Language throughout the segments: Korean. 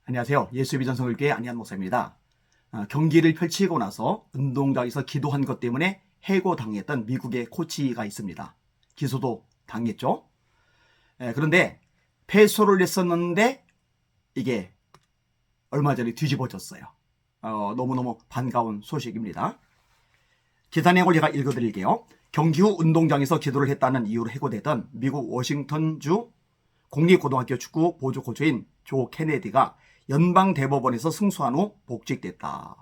안녕하세요. 예수의 비전 성결교회 안희한 목사입니다. 경기를 펼치고 나서 운동장에서 기도한 것 때문에 해고당했던 미국의 코치가 있습니다. 기소도 당했죠. 그런데 패소를 했었는데 이게 얼마 전에 뒤집어졌어요. 너무너무 반가운 소식입니다. 기사 내용을 제가 읽어드릴게요. 경기 후 운동장에서 기도를 했다는 이유로 해고되던 미국 워싱턴주 공립고등학교 축구 보조 코치인 조 케네디가 연방대법원에서 승소한 후 복직됐다.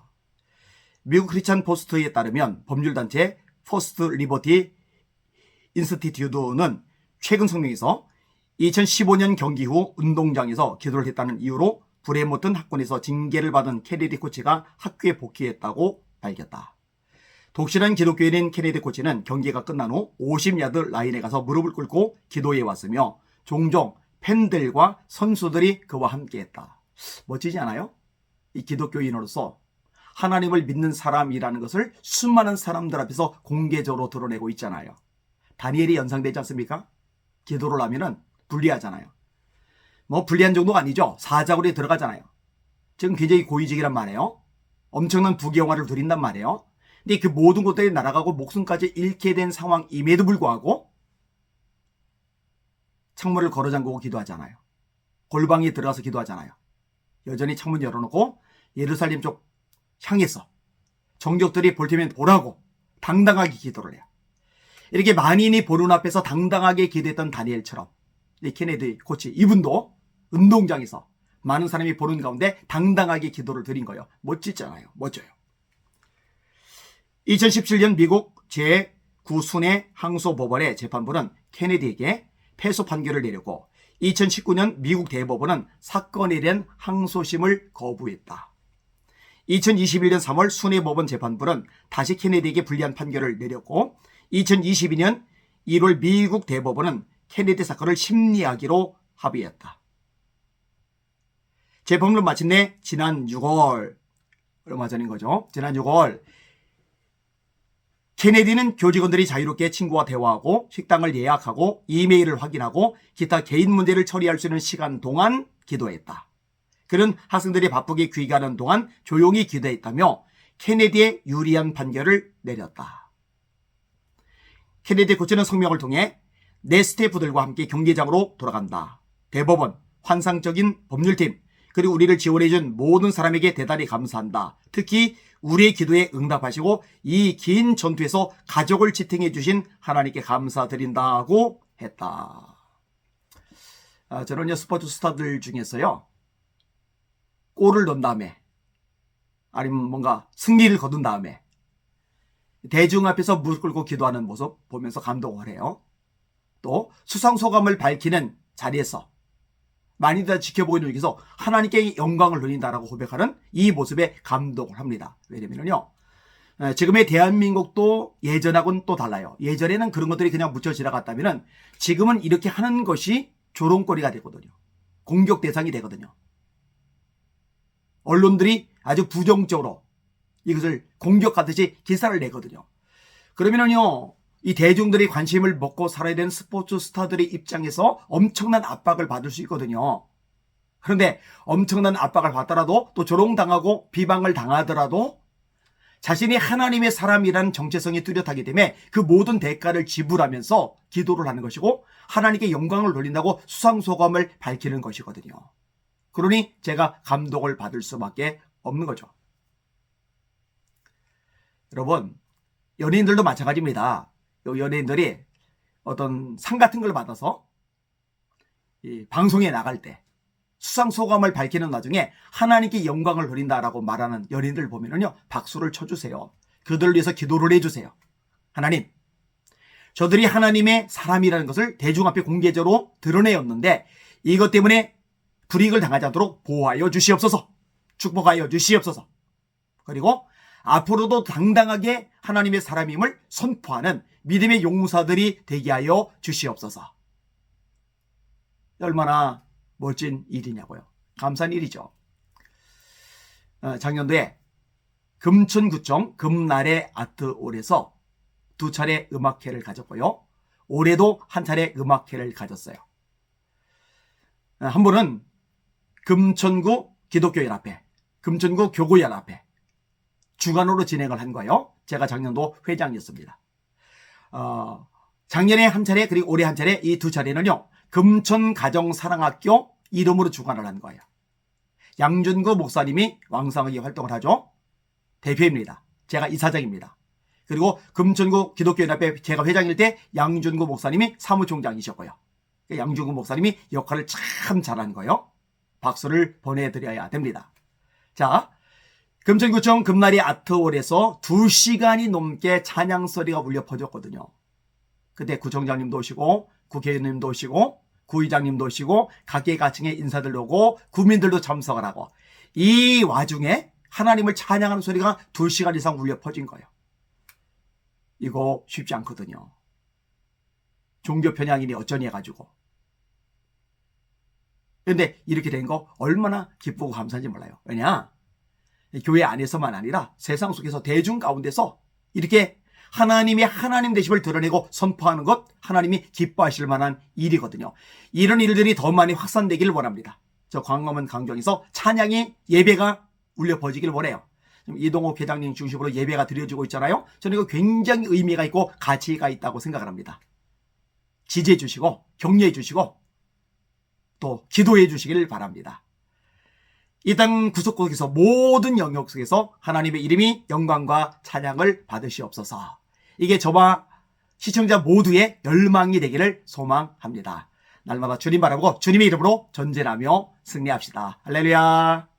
미국 크리스찬 포스트에 따르면 법률단체 퍼스트 리버티 인스티튜트는 최근 성명에서 2015년 경기 후 운동장에서 기도를 했다는 이유로 브레모튼 학군에서 징계를 받은 케네디 코치가 학교에 복귀했다고 밝혔다. 독실한 기독교인인 케네디 코치는 경기가 끝난 후 50야드 라인에 가서 무릎을 꿇고 기도해 왔으며 종종 팬들과 선수들이 그와 함께했다. 멋지지 않아요? 이 기독교인으로서 하나님을 믿는 사람이라는 것을 수많은 사람들 앞에서 공개적으로 드러내고 있잖아요. 다니엘이 연상되지 않습니까? 기도를 하면은 불리하잖아요. 불리한 정도가 아니죠. 사자굴에 들어가잖아요. 지금 굉장히 고위직이란 말이에요. 엄청난 부귀영화를 누린단 말이에요. 근데 그 모든 것들이 날아가고 목숨까지 잃게 된 상황임에도 불구하고 창문을 걸어 잠그고 기도하잖아요. 골방에 들어가서 기도하잖아요. 여전히 창문 열어놓고 예루살렘 쪽 향해서 정적들이 볼 테면 보라고 당당하게 기도를 해요. 이렇게 만인이 보는 앞에서 당당하게 기도했던 다니엘처럼 이 케네디 코치 이분도 운동장에서 많은 사람이 보는 가운데 당당하게 기도를 드린 거예요. 멋지잖아요. 멋져요. 2017년 미국 제9순회 항소법원의 재판부는 케네디에게 패소 판결을 내렸고 2019년 미국 대법원은 사건에 대한 항소심을 거부했다. 2021년 3월 순회법원 재판부는 다시 케네디에게 불리한 판결을 내렸고 2022년 1월 미국 대법원은 케네디 사건을 심리하기로 합의했다. 재판부는 마침내 지난 6월, 얼마 전인 거죠. 지난 6월 케네디는 교직원들이 자유롭게 친구와 대화하고 식당을 예약하고 이메일을 확인하고 기타 개인 문제를 처리할 수 있는 시간 동안 기도했다. 그는 학생들이 바쁘게 귀가하는 동안 조용히 기도했다며 케네디에 유리한 판결을 내렸다. 케네디 코치는 성명을 통해 내 스태프들과 함께 경기장으로 돌아간다. 대법원, 환상적인 법률팀, 그리고 우리를 지원해준 모든 사람에게 대단히 감사한다. 특히 우리의 기도에 응답하시고 이 긴 전투에서 가족을 지탱해 주신 하나님께 감사드린다고 했다. 저는 스포츠 스타들 중에서요. 골을 넣은 다음에 아니면 뭔가 승리를 거둔 다음에 대중 앞에서 무릎 꿇고 기도하는 모습 보면서 감동을 해요. 또 수상소감을 밝히는 자리에서 많이들 지켜보고 있는 중에서 하나님께 영광을 돌린다라고 고백하는 이 모습에 감동을 합니다. 왜냐면요, 지금의 대한민국도 예전하고는 또 달라요. 예전에는 그런 것들이 그냥 묻혀 지나갔다면 지금은 이렇게 하는 것이 조롱거리가 되거든요. 공격 대상이 되거든요. 언론들이 아주 부정적으로 이것을 공격하듯이 기사를 내거든요. 그러면은요, 이 대중들이 관심을 먹고 살아야 되는 스포츠 스타들의 입장에서 엄청난 압박을 받을 수 있거든요. 그런데 엄청난 압박을 받더라도 또 조롱당하고 비방을 당하더라도 자신이 하나님의 사람이라는 정체성이 뚜렷하기 때문에 그 모든 대가를 지불하면서 기도를 하는 것이고 하나님께 영광을 돌린다고 수상소감을 밝히는 것이거든요. 그러니 제가 감동을 받을 수밖에 없는 거죠. 여러분, 연예인들도 마찬가지입니다. 연예인들이 어떤 상 같은 걸 받아서 이 방송에 나갈 때 수상소감을 밝히는 나중에 하나님께 영광을 돌린다라고 말하는 연예인들 보면은요, 박수를 쳐주세요. 그들을 위해서 기도를 해주세요. 하나님, 저들이 하나님의 사람이라는 것을 대중 앞에 공개적으로 드러내었는데 이것 때문에 불이익을 당하지 않도록 보호하여 주시옵소서. 축복하여 주시옵소서. 그리고 앞으로도 당당하게 하나님의 사람임을 선포하는 믿음의 용사들이 되게 하여 주시옵소서. 얼마나 멋진 일이냐고요. 감사한 일이죠. 작년도에 금천구청 금날의 아트홀에서 2차례 음악회를 가졌고요. 올해도 한 차례 음악회를 가졌어요. 한 분은 금천구 기독교연합회, 금천구 교구연합회 주관으로 진행을 한 거예요. 제가 작년도 회장이었습니다. 작년에 한 차례 그리고 올해 한 차례 이 두 차례는요. 금천가정사랑학교 이름으로 주관을 한 거예요. 양준구 목사님이 왕성하게 활동을 하죠. 대표입니다. 제가 이사장입니다. 그리고 금천구 기독교연합회 제가 회장일 때 양준구 목사님이 사무총장이셨고요. 양준구 목사님이 역할을 참 잘한 거예요. 박수를 보내드려야 됩니다. 자, 금천구청 금나리 아트홀에서 2시간이 넘게 찬양 소리가 울려 퍼졌거든요. 그때 구청장님도 오시고 국회의원님도 오시고 구의장님도 오시고 각계각층의 인사들도 오고 구민들도 참석을 하고 이 와중에 하나님을 찬양하는 소리가 2시간 이상 울려 퍼진 거예요. 이거 쉽지 않거든요. 종교 편향이니 어쩌니 해가지고. 그런데 이렇게 된 거 얼마나 기쁘고 감사한지 몰라요. 왜냐? 교회 안에서만 아니라 세상 속에서 대중 가운데서 이렇게 하나님의 하나님 되심을 드러내고 선포하는 것 하나님이 기뻐하실 만한 일이거든요. 이런 일들이 더 많이 확산되기를 원합니다. 저 광화문 강정에서 찬양이 예배가 울려 퍼지길 원해요. 이동욱 회장님 중심으로 예배가 드려지고 있잖아요. 저는 이거 굉장히 의미가 있고 가치가 있다고 생각을 합니다. 지지해 주시고 격려해 주시고 또 기도해 주시길 바랍니다. 이 땅 구석구석에서 모든 영역 속에서 하나님의 이름이 영광과 찬양을 받으시옵소서. 이게 저와 시청자 모두의 열망이 되기를 소망합니다. 날마다 주님 바라보고 주님의 이름으로 전쟁하며 승리합시다. 할렐루야.